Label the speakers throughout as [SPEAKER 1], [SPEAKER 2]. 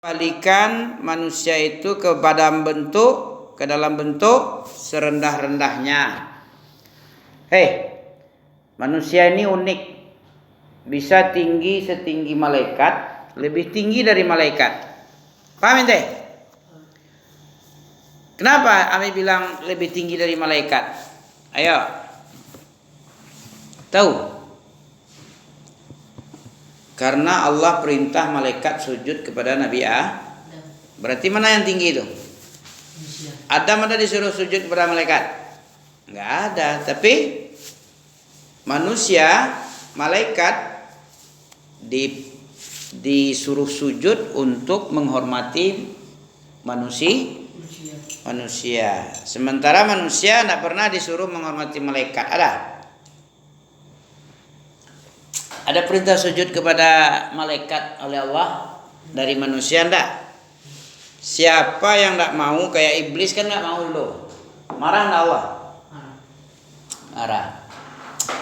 [SPEAKER 1] Kembalikan manusia itu ke dalam bentuk serendah-rendahnya. Manusia ini unik. Bisa tinggi setinggi malaikat, lebih tinggi dari malaikat. Paham ente? Kenapa Ami bilang lebih tinggi dari malaikat? Ayo. Tahu? Karena Allah perintah malaikat sujud kepada Nabi Adam. Berarti mana yang tinggi itu? Adam ada disuruh sujud kepada malaikat? Enggak ada. Tapi manusia, malaikat disuruh sujud untuk menghormati manusia. Sementara manusia tidak pernah disuruh menghormati malaikat. Ada perintah sujud kepada malaikat oleh Allah dari manusia enggak? Siapa yang enggak mau, kayak iblis kan enggak mau dulu. Marah enggak Allah? Marah.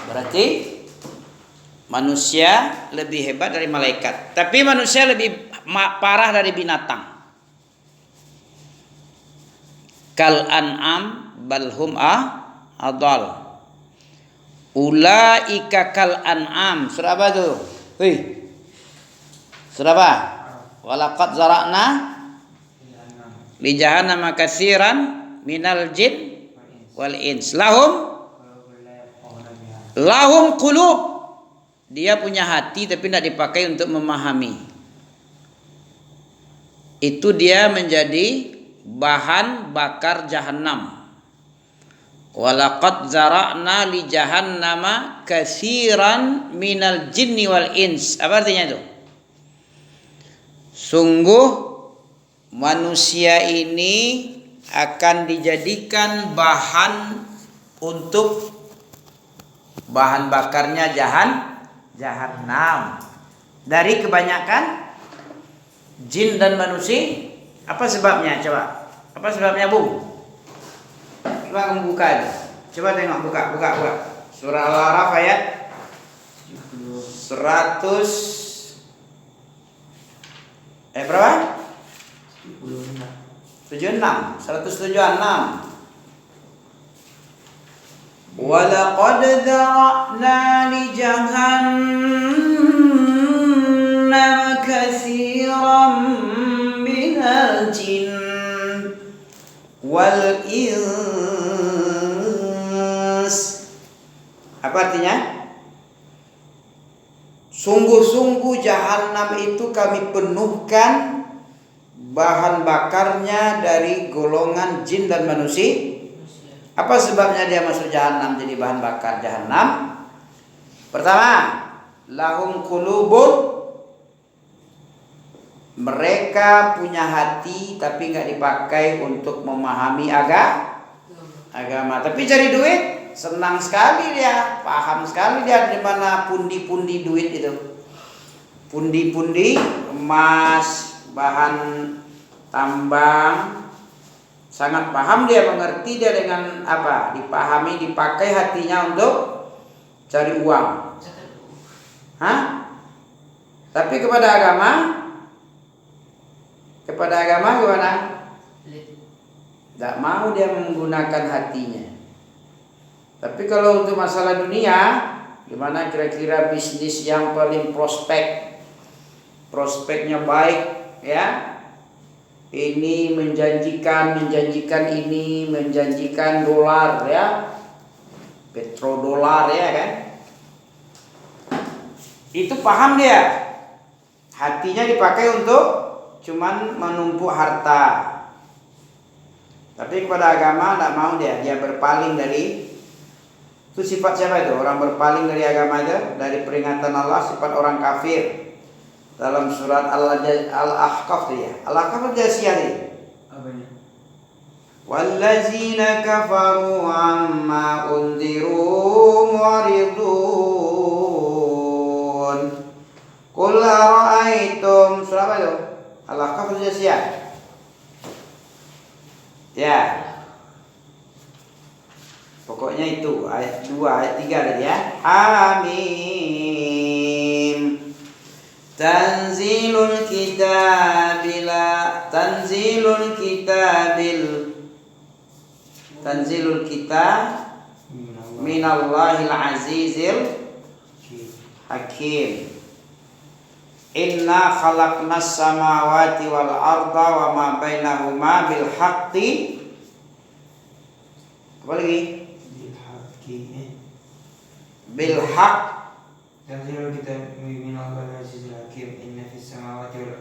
[SPEAKER 1] Berarti manusia lebih hebat dari malaikat. Tapi manusia lebih parah dari binatang. Kal an'am balhum adal. Ulaika kal an'am. Surah apa tu? Surah apa? Walaqad zara'na li jahannama katsiran minal jin wal ins. Lahum qulub. Dia punya hati tapi tidak dipakai untuk memahami. Itu dia menjadi bahan bakar jahanam. Walaqad zara'na li jahannama katsiran minal jinni wal ins. Apa artinya itu? Sungguh manusia ini akan dijadikan bahan untuk bahan bakarnya jahanam. Dari kebanyakan jin dan manusia. Apa sebabnya? Coba. Apa sebabnya, Bung? Coba kamu buka aja. Coba tengok, buka. Surah Al-A'raf ayat 100 berapa? 176. Walaqad dzara'na li jahannama katsiran minal jin wal ins. Apa artinya? Sungguh-sungguh jahanam itu kami penuhkan bahan bakarnya dari golongan jin dan manusia. Apa sebabnya dia masuk jahanam jadi bahan bakar jahanam? Pertama, lahum qulubun. Mereka punya hati tapi nggak dipakai untuk memahami agama. Tapi cari duit senang sekali dia, paham sekali dia di mana pundi-pundi duit itu. Pundi-pundi emas, bahan tambang. Sangat paham dia, mengerti dia dengan apa? Dipahami, dipakai hatinya untuk cari uang. Tapi kepada agama gimana? Tidak mau dia menggunakan hatinya. Tapi kalau untuk masalah dunia, gimana kira-kira bisnis yang paling prospeknya baik, ya? Ini menjanjikan ini, menjanjikan dolar, ya, petrodolar, ya kan? Itu paham dia. Hatinya dipakai untuk cuman menumpuk harta. Tapi kepada agama tidak mau dia berpaling dari. Itu sifat siapa itu? Orang berpaling dari agama itu, dari peringatan Allah, sifat orang kafir. Dalam surat Al-Ahqaf dia. Al-Ahqaf Al-Jasiyah dia. Apanya? Wallazina kafaru amma unziru mu'ridun. Qul ara'aytum. Surah apa itu? Al-Ahqaf Al-Jasiyah. Ya. Pokoknya itu ayat 2, ayat 3 tadi ya. Hamim. Tanzilul kitab minallahil azizil hakim. Inna khalaqnas samawati wal arda wa ma bainahuma bil haqqi. Apa lagi? Bil haqq.
[SPEAKER 2] Tanzilul kitab minallahil azizil hakim. Inna fis samawati wal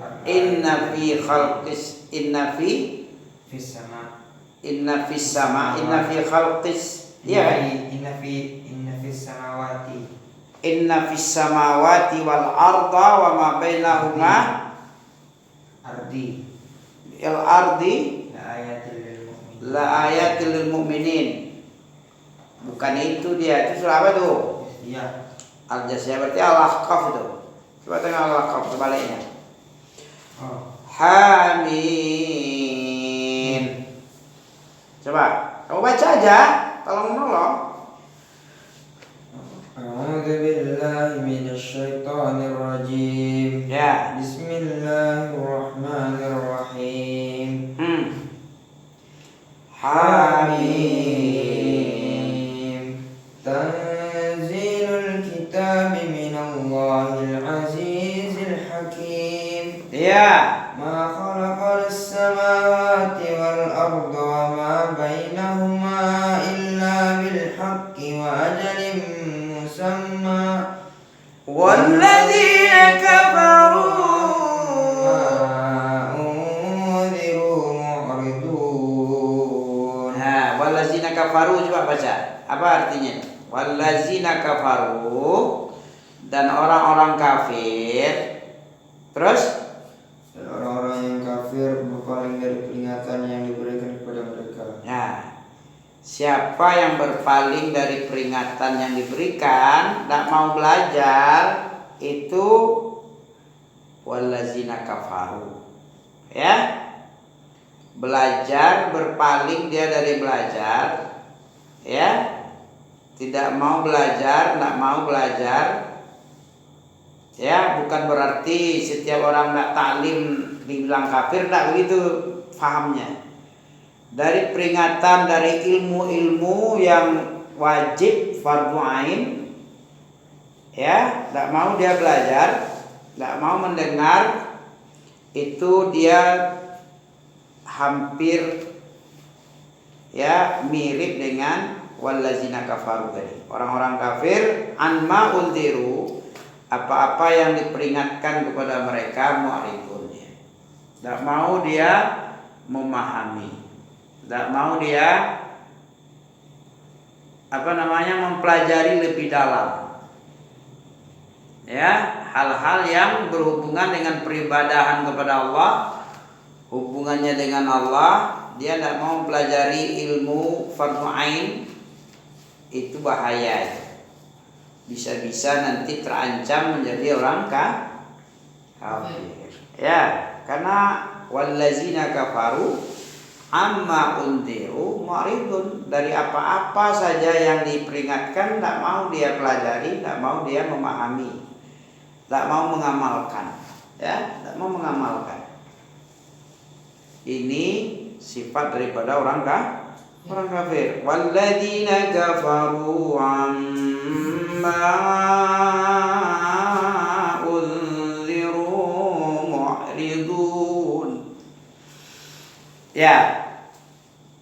[SPEAKER 2] ardi.
[SPEAKER 1] Inna fi samawati wal arda wa ma bainahuma la ayatil lil mu'minin. Bukan itu dia. Itu surah apa tuh?
[SPEAKER 2] Iya.
[SPEAKER 1] Al-Jasiyah berarti Al-Ahqaf itu. Coba tengok Al-Ahqaf sebaliknya. Hamim. Coba kamu baca aja, tolong menolong.
[SPEAKER 2] A'udzu billahi minasy syaithanir rajim.
[SPEAKER 1] Ya.
[SPEAKER 2] Bismillahirrahmanirrahim.
[SPEAKER 1] Hamim.
[SPEAKER 2] Tanzilul kitab minallahil azizil hakim.
[SPEAKER 1] Ya.
[SPEAKER 2] Ma khalaqas samawati wal arda wa ma bainahuma illa bil haqqi wa ajalin musamma.
[SPEAKER 1] Walladzina kafaru
[SPEAKER 2] unziru mu'ridun.
[SPEAKER 1] Nah, walladzina kafaru coba baca. Apa artinya? Walladzina kafaru, dan orang-orang kafir. Terus
[SPEAKER 2] Orang-orang yang kafir berpaling dari peringatan yang diberikan kepada mereka.
[SPEAKER 1] nah, siapa yang berpaling dari peringatan yang diberikan, tidak mau belajar, itu wallazina kafaru. Ya, belajar, berpaling dia dari belajar, ya, tidak mau belajar, tidak mau belajar. Ya, bukan berarti setiap orang tidak taklim dibilang kafir, tidak begitu fahamnya. Dari peringatan, dari ilmu-ilmu yang wajib fardu ain, ya, tidak mau dia belajar, tidak mau mendengar, itu dia hampir ya mirip dengan wallazina kafaru tadi. Orang-orang kafir anma unziru, apa-apa yang diperingatkan kepada mereka mu'ridun. Tidak mau dia memahami, tidak mau dia mempelajari lebih dalam. Ya, hal-hal yang berhubungan dengan peribadahan kepada Allah, hubungannya dengan Allah, dia tidak mau mempelajari ilmu fardhu ain, itu bahaya. Bisa-bisa nanti terancam menjadi orang kafir. Ya, karena wallazina kafaru amma unziru mu'ridun, dari apa-apa saja yang diperingatkan tidak mau dia pelajari, tidak mau dia memahami, tidak mau mengamalkan. Ya, tidak mau mengamalkan. Ini sifat daripada orang kafir. Walladzina kafaru unziru mu'ridun. Ya,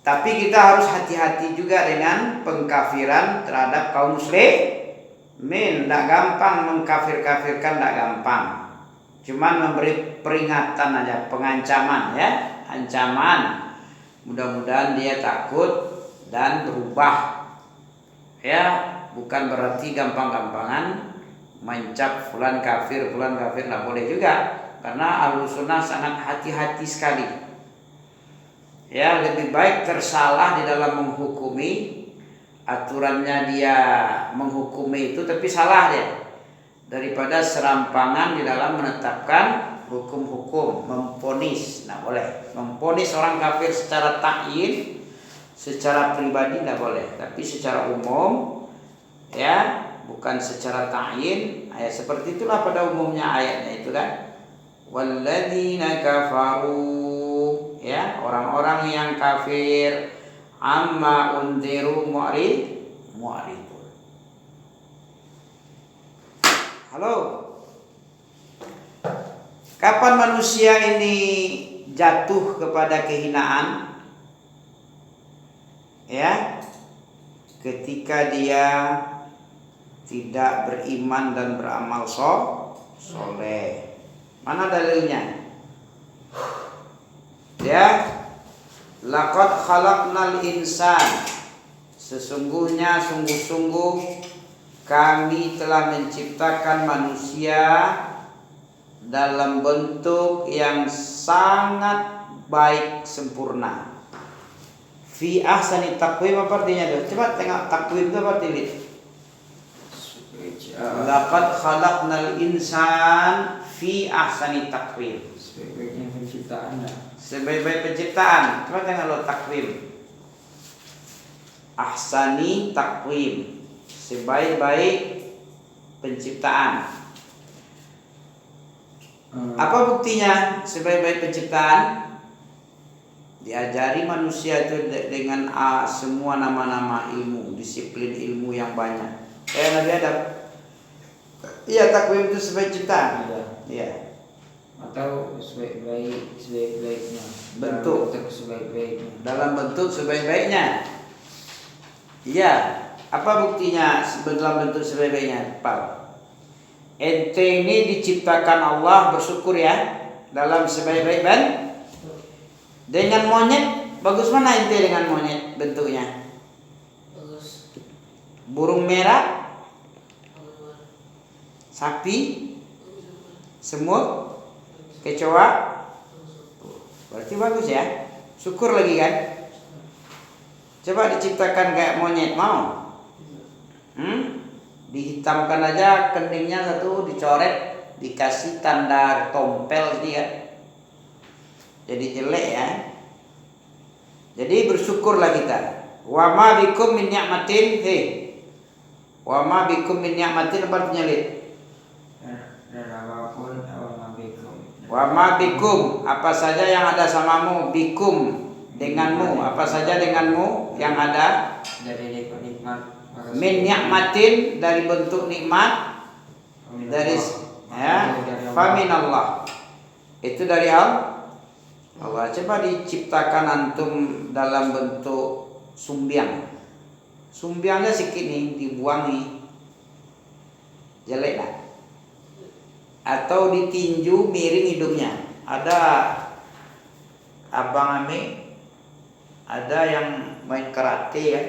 [SPEAKER 1] tapi kita harus hati-hati juga dengan pengkafiran terhadap kaum muslimin. Tidak gampang mengkafir-kafirkan, tidak gampang. Cuman memberi peringatan aja, pengancaman ya, ancaman. Mudah-mudahan dia takut dan berubah. Ya, bukan berarti gampang-gampangan mencap fulan kafir tidak boleh juga, karena Ahlussunnah sangat hati-hati sekali. Ya, lebih baik tersalah di dalam menghukumi, aturannya dia menghukumi itu tapi salah dia, daripada serampangan di dalam menetapkan hukum-hukum, memponis. Tidak boleh memponis orang kafir secara ta'yin, secara pribadi tidak boleh, tapi secara umum, ya, bukan secara ta'yin, Ayat seperti itulah pada umumnya ayatnya itu kan. Walladzina kafaru, ya, orang-orang yang kafir, amma unziru mu'ridun. Halo. Kapan manusia ini jatuh kepada kehinaan? Ya, ketika dia tidak beriman dan beramal soleh. Mana dalilnya? Ya, laqad khalaqnal insan, sesungguhnya sungguh-sungguh kami telah menciptakan manusia dalam bentuk yang sangat baik sempurna. Fi ahsani taqwim, apa artinya tuh? Coba tengok takwim itu apa artinya? Laqad khalaqnal insan fi ahsani taqwim.
[SPEAKER 2] Sebaik-baiknya penciptaan ya.
[SPEAKER 1] Sebaik-baik penciptaan. Coba tengok lo takwim. Ahsani taqwim. Sebaik-baik penciptaan. Apa buktinya sebaik-baik penciptaan? Diajari manusia itu dengan semua nama-nama ilmu, disiplin ilmu yang banyak. Nabi Adam. Iya, takwim itu sebaik ciptaan. Iya.
[SPEAKER 2] Atau sebaik-baiknya.
[SPEAKER 1] Bentuk
[SPEAKER 2] sebaik-baiknya.
[SPEAKER 1] Dalam bentuk sebaik-baiknya. Iya. Apa buktinya dalam bentuk sebaik-baiknya? Pak. Ente ini diciptakan Allah, bersyukur ya. Dalam sebaik-baik dengan monyet, bagus mana ente dengan monyet bentuknya?
[SPEAKER 3] Bagus.
[SPEAKER 1] Burung merah, sapi, semut, kecoa, berarti bagus ya. Syukur lagi kan? Coba diciptakan kayak monyet, mau? Dihitamkan aja keningnya satu, dicoret, dikasih tanda tompel sini kan? Jadi jelek ya. Jadi bersyukurlah kita. Wa ma bikum min ni'matin, wa ma bikum min ni'matin, apa artinya lid?
[SPEAKER 2] Dan apapun
[SPEAKER 1] Wa ma bikum, apa saja yang ada samamu, bikum denganmu, apa saja denganmu yang ada
[SPEAKER 2] dari nikmat.
[SPEAKER 1] min ni'matin, dari bentuk nikmat, dari ya, faminallah, itu dari Allah. Coba diciptakan antum dalam bentuk sumbiang. Sumbiangnya sikit nih, dibuang nih, jelek lah. Atau ditinju miring hidungnya. Ada abang Ame, ada yang main karate kan,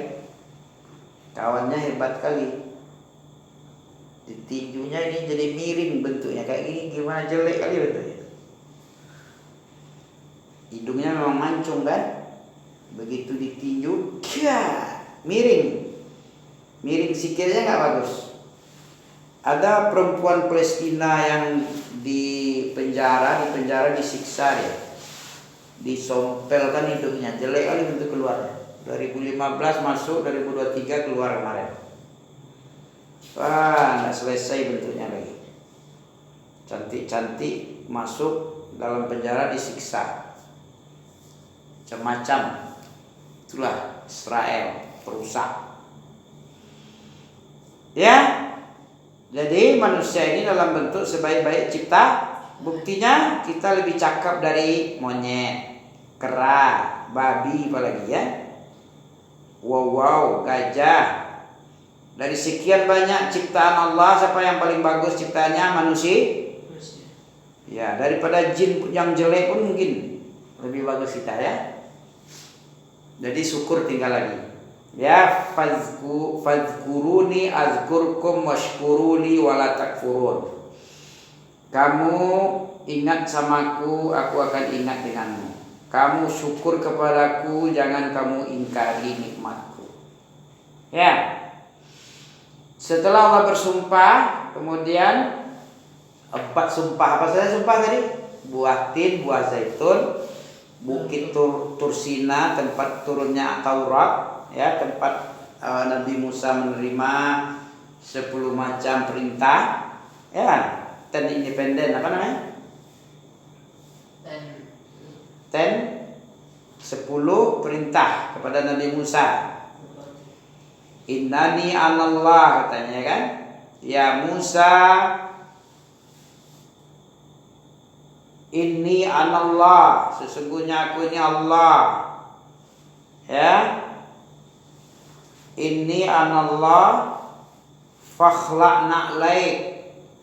[SPEAKER 1] kawannya hebat kali. Ditinjunya ini jadi miring bentuknya kayak gini, gimana jelek kali bentuknya. Hidungnya memang mancung kan, begitu ditinju, miring sikit aja nggak bagus. Ada perempuan Palestina yang di penjara disiksa ya, disompelkan hidungnya, jelek kali bentuk keluarnya. 2015 masuk, 2023 keluar kemarin. Wah, nggak selesai bentuknya lagi. Cantik-cantik masuk dalam penjara disiksa. Macam-macam. Itulah Israel perusak. Ya. Jadi manusia ini dalam bentuk sebaik-baik cipta. Buktinya kita lebih cakap dari monyet, kera, babi, apalagi ya. Wow, gajah. Dari sekian banyak ciptaan Allah, siapa yang paling bagus ciptaannya? Manusia. Ya, daripada jin yang jelek pun mungkin lebih bagus kita ya. Jadi syukur tinggal lagi. Ya, fazkuruni azkurkum washkuruli wala takfurun. Kamu ingat samaku, aku akan ingat denganmu. Kamu syukur kepadaku, jangan kamu ingkari nikmatku. Ya. Setelah Allah bersumpah, kemudian 4 sumpah. Apa saja sumpah tadi? Buah tin, buah zaitun, Bukit Tursina, tempat turunnya Taurat, ya, tempat Nabi Musa menerima 10 macam perintah. Ya, 10 independen apa namanya? 10 perintah kepada Nabi Musa. Innani anallah katanya kan? Ya Musa, inni anallah, sesungguhnya aku ini Allah. Ya. Inni anallah fakhlaq na'laik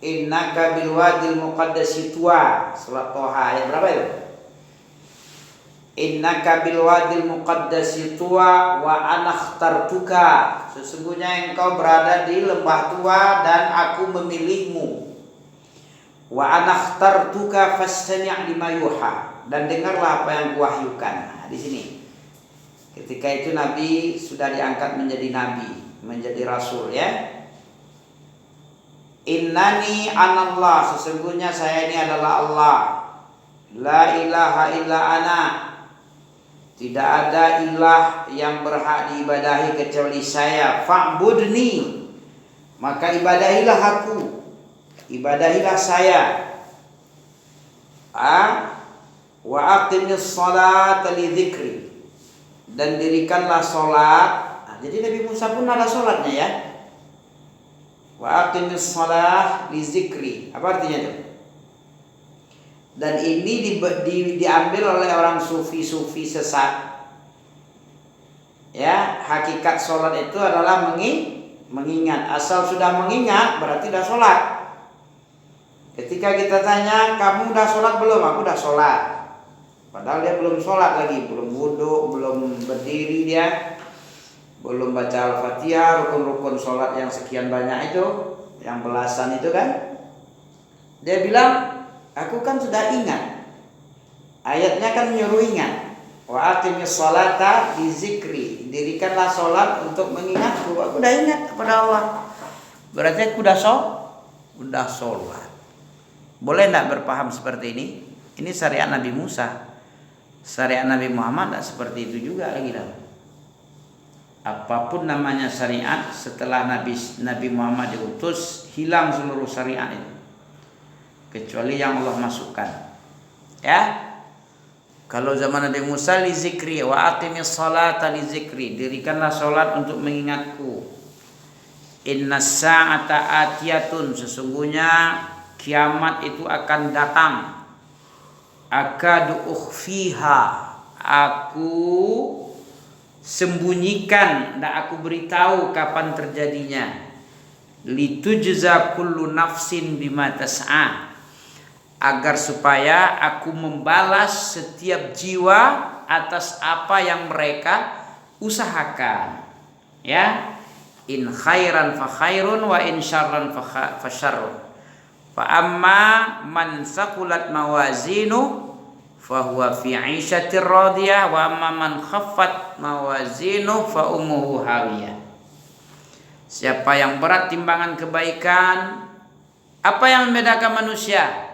[SPEAKER 1] innaka bil wadil muqaddasi tuwa. Surat Toha ayat berapa itu? Innaka bil wadil muqaddasi tuwa wa ana ikhtartuka. Sesungguhnya engkau berada di lembah tua dan aku memilihmu. Wa ana ikhtartuka fastami' lima yuha. Dan dengarlah apa yang kuwahyukan. Nah, di sini. Ketika itu Nabi sudah diangkat menjadi nabi, menjadi rasul ya. Innani anallah, sesungguhnya saya ini adalah Allah. La ilaha illa ana. Tidak ada ilah yang berhak diibadahi kecuali saya. Fa'budni. Maka ibadahilah aku. Ibadahilah saya. Wa aqimis salata li dzikri. Dan dirikanlah sholat. Nah, jadi Nabi Musa pun ada sholatnya ya. Wa aqimis shalah li zikri. Apa artinya itu? Dan ini diambil oleh orang sufi-sufi sesat. Ya, hakikat sholat itu adalah mengingat. Asal sudah mengingat berarti sudah sholat. Ketika kita tanya, kamu udah sholat belum? Aku udah sholat. Padahal dia belum sholat lagi, belum wudhu, belum berdiri dia, belum baca Al-Fatihah, rukun-rukun sholat yang sekian banyak itu, yang belasan itu kan. Dia bilang, aku kan sudah ingat. Ayatnya kan menyuruh ingat. Wa aqimis sholata li zikri. Dirikanlah sholat untuk mengingatku. Aku udah ingat kepada Allah. Berarti aku udah sholat. Boleh enggak berpaham seperti ini? Ini syariat Nabi Musa. Syariat Nabi Muhammad tidak seperti itu juga lagi dah. Apapun namanya syariat, setelah Nabi Muhammad diutus, hilang seluruh syariat itu, kecuali yang Allah masukkan. Ya, kalau zaman Nabi Musa li zikri wa aqimis salata li zikri, dirikanlah salat untuk mengingatku. Innas sa'ata atiyatun, sesungguhnya kiamat itu akan datang. Akadu ukhfiha, aku sembunyikan, dan aku beritahu kapan terjadinya. Litujza kullu nafsin bima tas'a, agar supaya aku membalas setiap jiwa atas apa yang mereka usahakan. Ya, in khairan fa khairun wa in syarran fa syarrun. Fa amma man saqulat mawazinu fa huwa fi 'ishatir radiyah wa amma man khaffat mawazinu fa ummuhu hawiyah. Siapa yang berat timbangan kebaikan, apa yang membedakan manusia?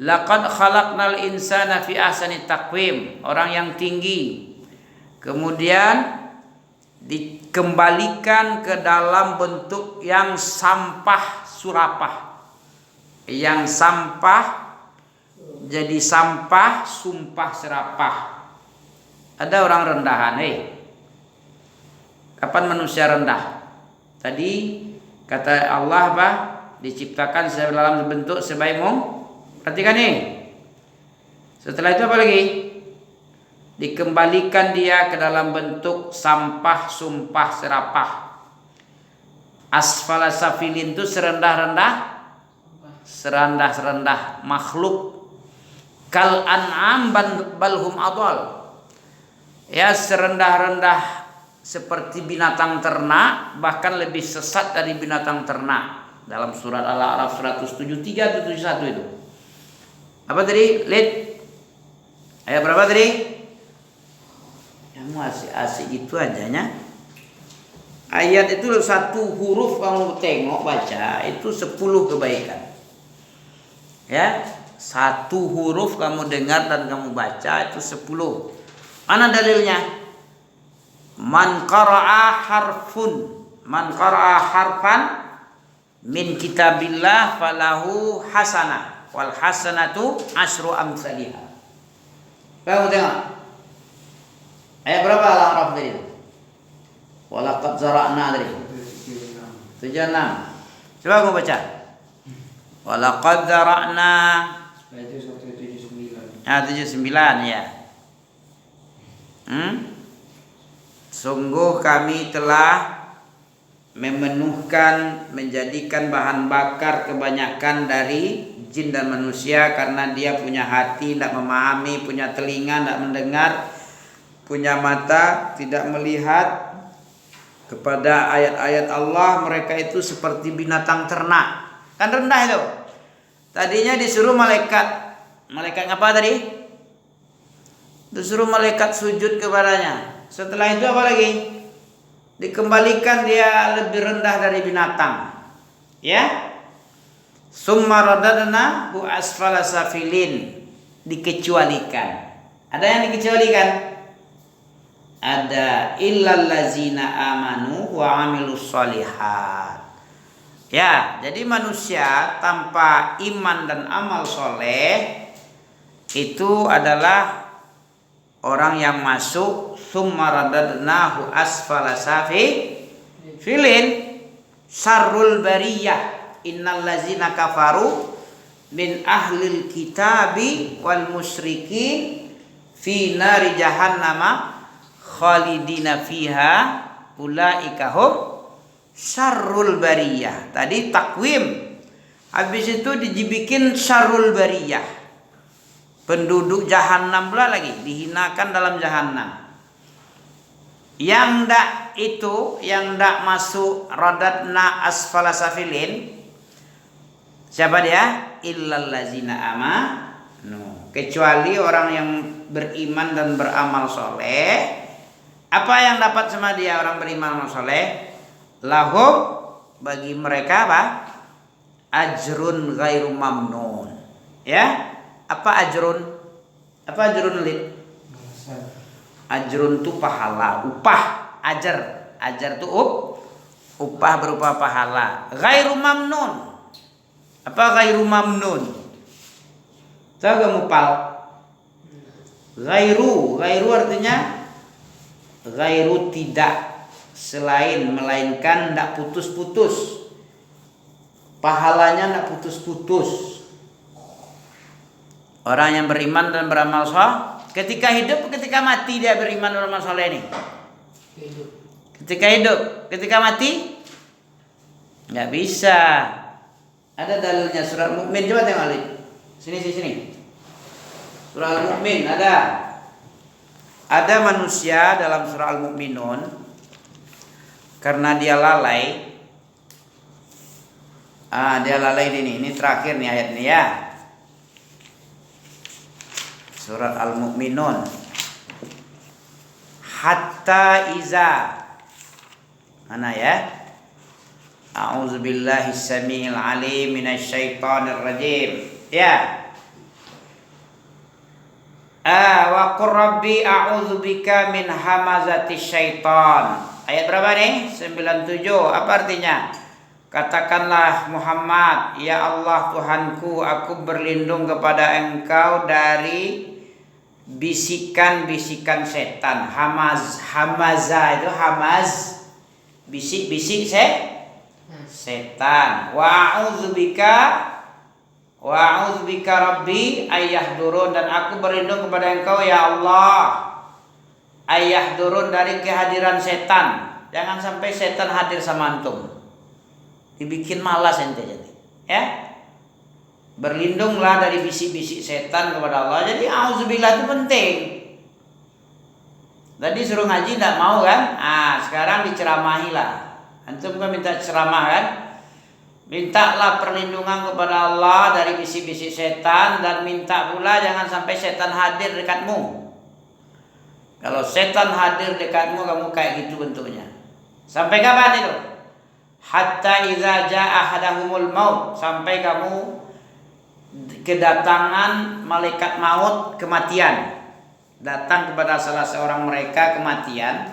[SPEAKER 1] Laqad khalaqnal insana fi ahsani taqwim, orang yang tinggi. Kemudian dikembalikan ke dalam bentuk yang sampah surapah. Yang sampah jadi sampah, sumpah serapah. Ada orang rendahan, kapan manusia rendah? Tadi kata Allah apa? Diciptakan dalam bentuk sebaik mung. Perhatikan nih. Setelah itu apa lagi? Dikembalikan dia ke dalam bentuk sampah, sumpah serapah. Asfala safilin itu serendah-rendah makhluk. Kal an'am balhum adal, ya serendah-rendah seperti binatang ternak, bahkan lebih sesat dari binatang ternak. Dalam surat Al-A'raf 173 atau 71 itu. Apa tadi? Lihat ayat berapa tadi? Yang asik-asik itu ajanya. Ayat itu satu huruf kamu tengok baca itu 10 kebaikan. Ya, satu huruf kamu dengar dan kamu baca itu 10. Mana dalilnya? Man qara'a harfan min kitabillah falahu hasanah wal hasanatu asyru amsalihha. Kamu tengok. Ayat berapa Al-A'raf tadi? Walaqad zara'na tadi. 76. Coba kamu baca. Walaqad zara'na.
[SPEAKER 2] Itu 179.
[SPEAKER 1] 79 ya. Sungguh kami telah memenuhkan, menjadikan bahan bakar kebanyakan dari jin dan manusia karena dia punya hati, tidak memahami, punya telinga, tidak mendengar, punya mata, tidak melihat kepada ayat-ayat Allah. Mereka itu seperti binatang ternak. Kan rendah itu. Tadinya disuruh malaikat apa tadi? Disuruh malaikat sujud kepadanya. Setelah itu apa lagi? Dikembalikan dia lebih rendah dari binatang. Ya? Summa radadna hu asfala safilin. Dikecualikan. Ada yang dikecualikan? Ada illal ladzina amanu wa amilus sholihat. Ya, jadi manusia tanpa iman dan amal soleh itu adalah orang yang masuk summa radadnahu asfala safilin syarrul bariyah innal ladzina kafaru min ahlil kitabi wal musyrikin fi nari jahannama khalidina fiha ulaika hum syarrul bariyah. Tadi takwim, habis itu dibikin syarrul bariyah, penduduk jahanam pula lagi, dihinakan dalam jahanam. Yang ndak masuk radadna asfala safilin, siapa dia? Illal ladzina amanu, kecuali orang yang beriman dan beramal soleh. Apa yang dapat sama dia orang beriman dan soleh? Lahum, bagi mereka apa? Ajrun ghairu mamnun. Ya, apa ajrun? Apa ajrun lid? Ajrun itu pahala, upah, ajar. Ajar itu upah berupa pahala. Ghairu mamnun. Apa ghairu mamnun? Tahu kamu pal? Ghairu artinya ghairu tidak, selain, melainkan, tidak putus-putus. Pahalanya tidak putus-putus. Orang yang beriman dan beramal soleh, ketika hidup, ketika mati dia beriman dan beramal soleh ini. Ketika hidup, ketika mati nggak bisa. Ada dalilnya surat Mukmin, coba tengok lihat. Sini. Surah Al-Mu'min ada. Ada manusia dalam surah Al-Mu'minun, karena dia lalai. Dia lalai ini terakhir nih ayat ini ya. Surat Al-Mu'minun. Hatta iza. Mana ya? A'udzubillahi samiil alim minasyaitonir rajim. Ya. Wa qur rabbi a'udzubika min hamazati syaitan. Ayat berapa nih? 97. Apa artinya? Katakanlah Muhammad, ya Allah Tuhanku, aku berlindung kepada engkau dari bisikan-bisikan setan. Hamaza itu hamaz, bisik-bisik setan. Wa a'udzubika rabbi ayyahdurun, dan aku berlindung kepada engkau ya Allah ayyahdurun, dari kehadiran setan. Jangan sampai setan hadir sama antum, dibikin malas ente jadi. Ya. Berlindunglah dari bisik-bisik setan kepada Allah. Jadi auzubillah itu penting. Tadi suruh ngaji tidak mau kan? Sekarang diceramahilah. Antum kan minta ceramah kan? Mintalah perlindungan kepada Allah dari bisik-bisik setan, dan minta pula jangan sampai setan hadir dekatmu. Kalau setan hadir dekatmu, kamu kayak gitu bentuknya. Sampai kapan itu? Hatta iza jaa ahadahumul maut, sampai kamu kedatangan malaikat maut, kematian. Datang kepada salah seorang mereka kematian.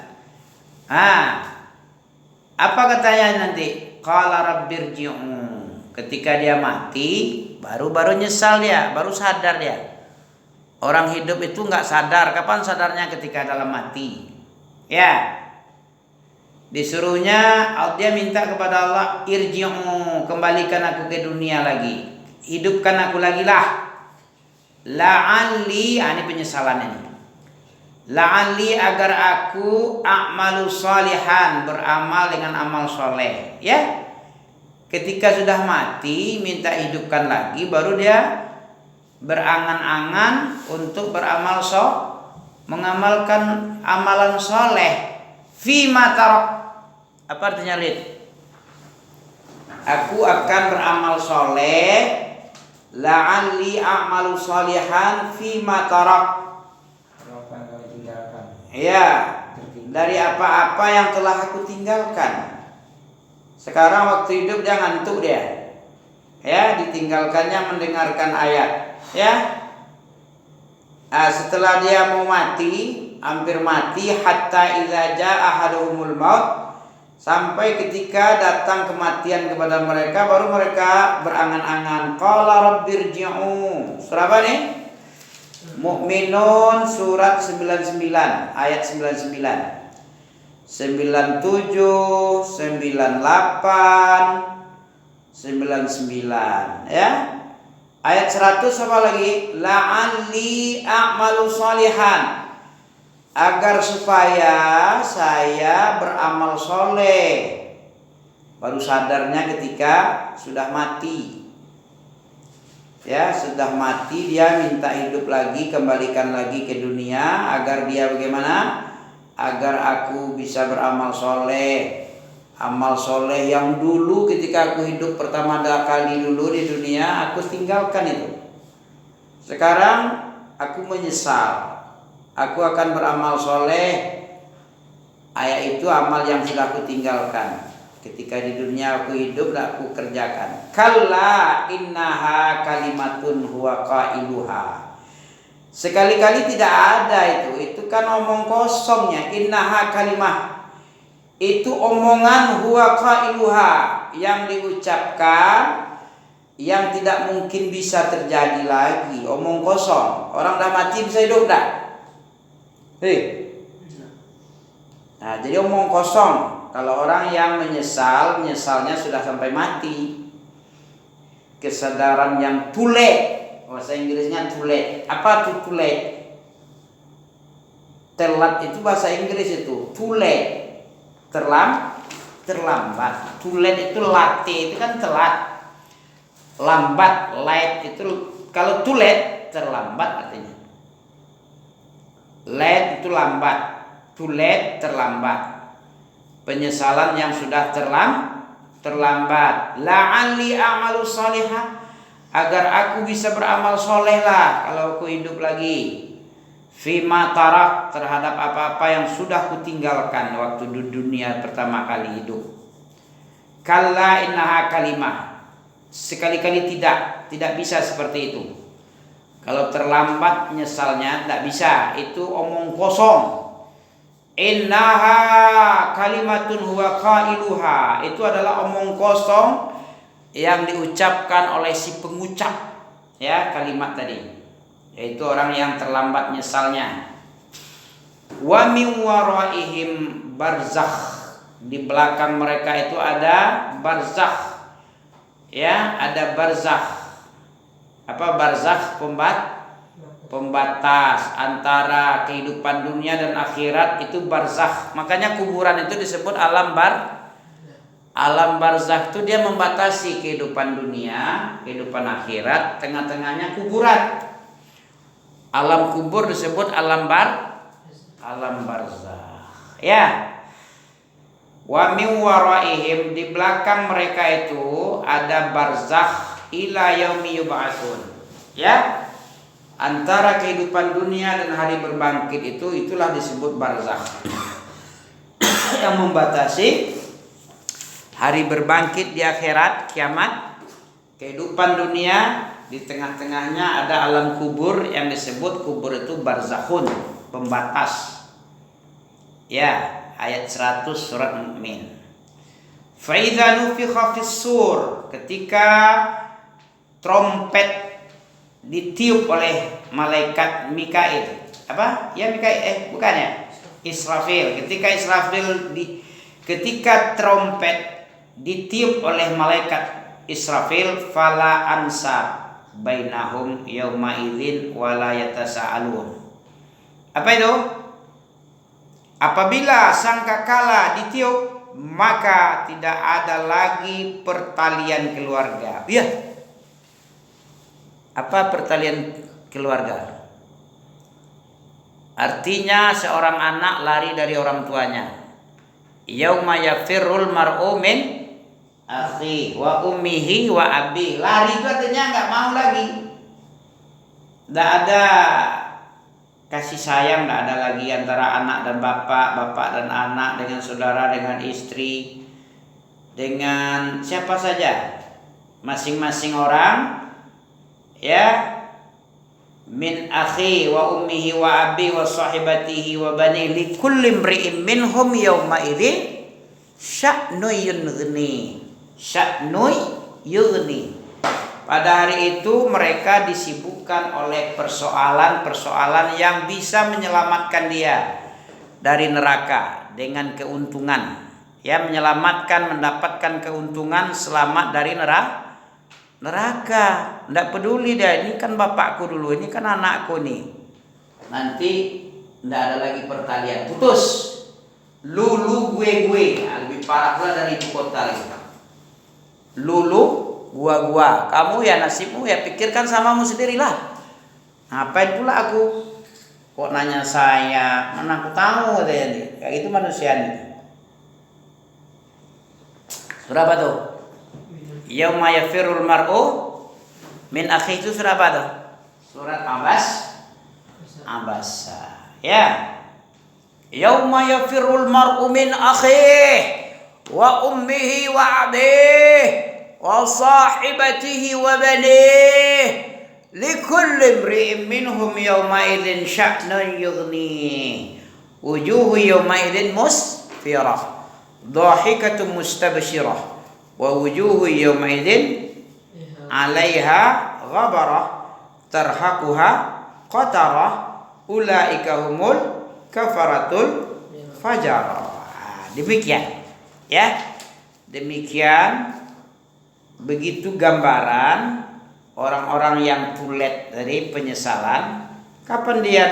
[SPEAKER 1] Apa katanya nanti? Qala rabbirji'un. Ketika dia mati, baru nyesal dia, baru sadar dia. Orang hidup itu nggak sadar. Kapan sadarnya? Ketika dalam mati. Ya. Disuruhnya, dia minta kepada Allah, irji'u, kembalikan aku ke dunia lagi. Hidupkan aku lagi lah. La'alli, ini penyesalan ini. La'alli, agar aku a'malu salihan, beramal dengan amal soleh. Ya. Ketika sudah mati, minta hidupkan lagi, baru dia berangan-angan untuk beramal mengamalkan amalan soleh. Fima tarok. Apa artinya, Lid? Aku akan beramal soleh. La'alli a'malu salihan fima tarok.
[SPEAKER 2] Apa yang kami tinggalkan?
[SPEAKER 1] Ya, dari apa-apa yang telah aku tinggalkan. Sekarang waktu hidup dia ngantuk dia. Ya, ditinggalkannya mendengarkan ayat. Ya. Setelah dia mau mati, hampir mati, hatta idza jaa ahaduhumul maut, sampai ketika datang kematian kepada mereka, baru mereka berangan-angan, qala rabbirji'u. Surah apa nih? Mukminun surat 99 ayat 99. 97, 98, 99 ya. Ayat 100 apa lagi? La'alli a'malu salihan, agar supaya saya beramal soleh. Baru sadarnya ketika sudah mati. Ya, sudah mati dia minta hidup lagi, kembalikan lagi ke dunia agar dia bagaimana? Agar aku bisa beramal soleh. Amal soleh yang dulu ketika aku hidup pertama kali dulu di dunia aku tinggalkan itu. Sekarang aku menyesal. Aku akan beramal soleh. Ayat itu amal yang sudah aku tinggalkan. Ketika di dunia aku hidup dan aku kerjakan. Kalla innaha kalimatun huwa qailuha. Sekali-kali tidak ada itu kan omong kosongnya. Innaha kalimah, itu omongan huwa qailuha, yang diucapkan, yang tidak mungkin bisa terjadi lagi. Omong kosong. Orang dah mati bisa hidup dah? Nah, jadi omong kosong. Kalau orang yang menyesalnya sudah sampai mati. Kesadaran yang too late. Bahasa Inggrisnya too late. Apa itu too late? Telat itu bahasa Inggris itu too late. Terlambat. Too late itu late, itu kan telat. Lambat, late itu, kalau too late terlambat artinya. Late itu lambat, too late terlambat. Penyesalan yang sudah terlambat. La'alli a'malu salihah, agar aku bisa beramal soleh lah kalau aku hidup lagi. Fima tarak, terhadap apa-apa yang sudah kutinggalkan waktu di dunia pertama kali hidup. Kalla innaha kalimah, sekali-kali tidak bisa seperti itu. Kalau terlambat nyesalnya tidak bisa, itu omong kosong. Innaha kalimatun huwa qailuha, itu adalah omong kosong yang diucapkan oleh si pengucap, ya, kalimat tadi, yaitu orang yang terlambat nyesalnya. Wa min waraihim barzakh, di belakang mereka itu ada barzakh, ya, ada barzakh. Apa barzakh? Pembatas antara kehidupan dunia dan akhirat, itu barzakh. Makanya kuburan itu disebut alam barzakh. Itu dia membatasi kehidupan dunia, kehidupan akhirat, tengah-tengahnya kuburan. Alam kubur disebut alam barzakh. Ya. Wa min waraihim, di belakang mereka itu ada barzakh ila yaumi yub'atsun. Ya. Antara kehidupan dunia dan hari berbangkit itulah disebut barzakh. Yang membatasi hari berbangkit di akhirat, kiamat. Kehidupan dunia, di tengah-tengahnya ada alam kubur yang disebut kubur itu barzakhun, pembatas. Ya, ayat 100 surat Mukmin. Fa idza nufikha fis-sur, ketika trompet ditiup oleh malaikat Mikail. Apa? Ya Mikail, bukan ya? Israfil. Ketika trompet ditiup oleh malaikat Israfil, fala ansab bainahum yauma idzin wala yatasaalun. Apa itu? Apabila sangkakala ditiup, maka tidak ada lagi pertalian keluarga. Iya. Apa pertalian keluarga? Artinya seorang anak lari dari orang tuanya. Yauma yafirrul mar'u min akhi wa ummihi wa abi. Lari itu artinya nggak mau lagi. Nggak ada kasih sayang, nggak ada lagi antara anak dan bapak dan anak, dengan saudara, dengan istri, dengan siapa saja. Masing-masing orang, ya, min akhi wa ummihi wa abi wa sahibatihi wa bani li kulli imri'in minhum yawma idzin sya'nu yughni. Pada hari itu mereka disibukkan oleh persoalan-persoalan yang bisa menyelamatkan dia dari neraka dengan keuntungan. Ya, mendapatkan keuntungan, selamat dari neraka. Tidak peduli dia, ini kan bapakku dulu, ini kan anakku nih. Nanti tidak ada lagi pertalian, putus. Lulu gue. Nah, lebih parah pula dari ibu kota lagi. Lulu gua. Kamu ya nasibmu ya pikirkan samamu sendirilah. Ngapain pula aku? Kok nanya saya? Mana aku tahu katanya nih. Kayak itu manusia nih. Surah apa tuh? Yauma yafirrul mar'u min akhi, itu surah apa tuh? Surat Abasa. Ya. Yauma yafirrul mar'u min akhi wa ummihi wa abihi wa sahibatihi wa banih likulli imri'in minhum yawma idzin sya'nun yughni wujuhu yawma idzin musfirah dhahikatun mustabshirah wa wujuhu yawma idzin 'alaiha ghabarah tarhaquha qatarah ulaika humul kafaratul fajarah. Demikian ya, demikian begitu gambaran orang-orang yang tulet dari penyesalan. Kapan dia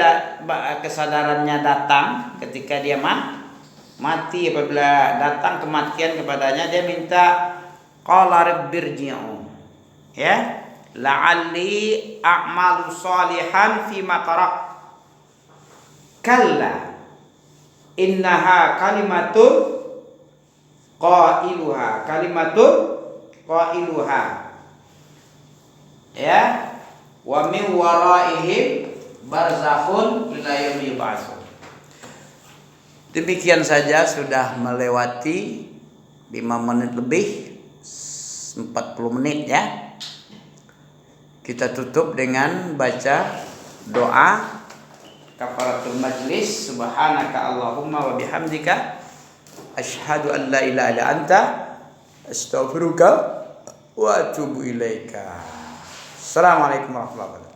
[SPEAKER 1] kesadarannya datang? Ketika dia mati. Apabila datang kematian kepadanya, dia minta qala rabbirji'un, ya, la'alli a'malu salihan fima tarak. Kalla innaha kalimatun qailuha ya wa min waraihim barzakhun ila yaumil ba'ts. Demikian saja, sudah melewati 5 menit lebih, 40 menit ya. Kita tutup dengan baca doa kafaratul majlis. Subhanaka Allahumma wa bihamdika asyhadu an la ilaha illa anta astaghfiruka wa atubu ilaika. Assalamualaikum warahmatullahi wabarakatuh.